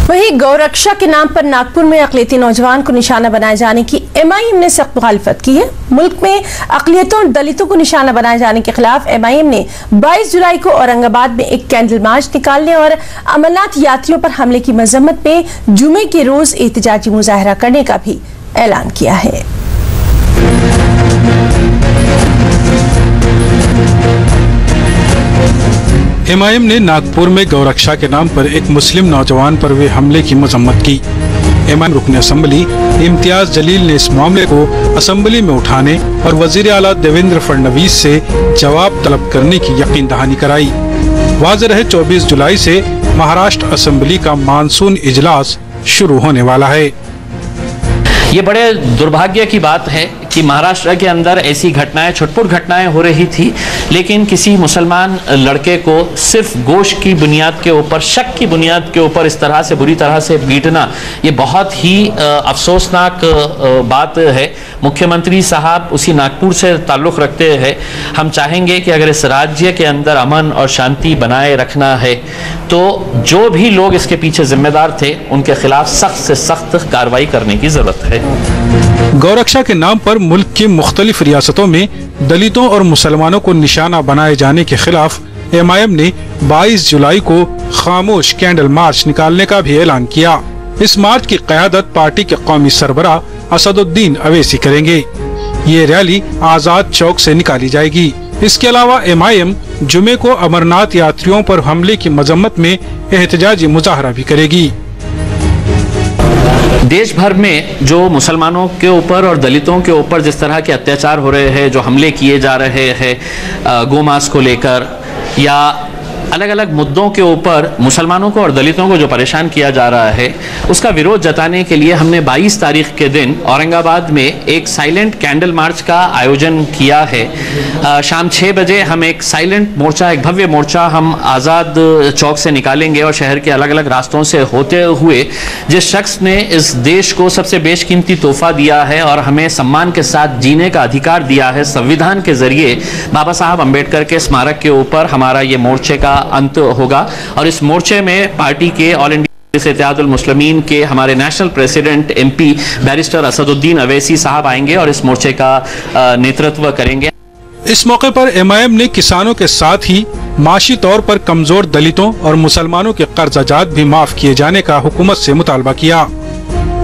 वहीं गौरक्षा के नाम पर नागपुर में अक़लियती नौजवान को निशाना बनाए जाने की MIM ने सख्त मुखालिफत की है। मुल्क में अक़लियतों और दलितों को निशाना बनाए जाने के खिलाफ MIM ने 22 जुलाई को औरंगाबाद में एक कैंडल मार्च निकालने और अमरनाथ यात्रियों पर हमले की मजम्मत में जुमे के रोज एहतजाजी मुजाहरा करने का भी ऐलान किया है। MIM ने नागपुर में गौरक्षा के नाम पर एक मुस्लिम नौजवान पर हुए हमले की मजम्मत की। MIM रुकन असेंबली इम्तियाज जलील ने इस मामले को असेंबली में उठाने और वजीर आला देवेंद्र फडणवीस से जवाब तलब करने की यकीन दहानी कराई। वाज़ेह रहे 24 जुलाई से महाराष्ट्र असेंबली का मानसून इजलास शुरू होने वाला है। ये बड़े दुर्भाग्य की बात है कि महाराष्ट्र के अंदर ऐसी घटनाएं, छुटपुट घटनाएं हो रही थी, लेकिन किसी मुसलमान लड़के को सिर्फ गोश्त की बुनियाद के ऊपर, शक की बुनियाद के ऊपर इस तरह से बुरी तरह से पीटना, ये बहुत ही अफसोसनाक बात है। मुख्यमंत्री साहब उसी नागपुर से ताल्लुक़ रखते हैं। हम चाहेंगे कि अगर इस राज्य के अंदर अमन और शांति बनाए रखना है तो जो भी लोग इसके पीछे जिम्मेदार थे उनके खिलाफ सख्त से सख्त कार्रवाई करने की जरूरत है। गौरक्षा के नाम पर मुल्क की मुख्तलिफ रियासतों में दलितों और मुसलमानों को निशाना बनाए जाने के खिलाफ MIM ने 22 जुलाई को खामोश कैंडल मार्च निकालने का भी ऐलान किया। इस मार्च की क़यादत पार्टी के कौमी सरबराह असदुद्दीन अवैसी करेंगे। ये रैली आजाद चौक से निकाली जाएगी। इसके अलावा MIM जुमे को अमरनाथ यात्रियों पर हमले की मजम्मत में एहतजाजी मुजाहरा भी करेगी। देश भर में जो मुसलमानों के ऊपर और दलितों के ऊपर जिस तरह के अत्याचार हो रहे हैं, जो हमले किए जा रहे हैं गोमांस को लेकर या अलग अलग मुद्दों के ऊपर मुसलमानों को और दलितों को जो परेशान किया जा रहा है, उसका विरोध जताने के लिए हमने 22 तारीख के दिन औरंगाबाद में एक साइलेंट कैंडल मार्च का आयोजन किया है। शाम 6 बजे हम एक साइलेंट मोर्चा, एक भव्य मोर्चा हम आज़ाद चौक से निकालेंगे और शहर के अलग अलग रास्तों से होते हुए जिस शख्स ने इस देश को सबसे बेशकीमती तोहफा दिया है और हमें सम्मान के साथ जीने का अधिकार दिया है संविधान के जरिए, बाबा साहब अम्बेडकर के स्मारक के ऊपर हमारा ये मोर्चे का अंत होगा। और इस मोर्चे में पार्टी के ऑल इंडिया इत्तेहादुल मुस्लिमीन के हमारे national president MP barrister Asaduddin Owaisi साहब आएंगे और इस मोर्चे का नेतृत्व करेंगे। इस मौके पर MIM ने किसानों के साथ ही माशी तौर पर कमजोर दलितों और मुसलमानों के कर्जाजात भी माफ किए जाने का हुकूमत से मुतालबा किया।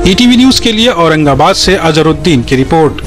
ETV न्यूज के लिए औरंगाबाद से अजहरुद्दीन की रिपोर्ट।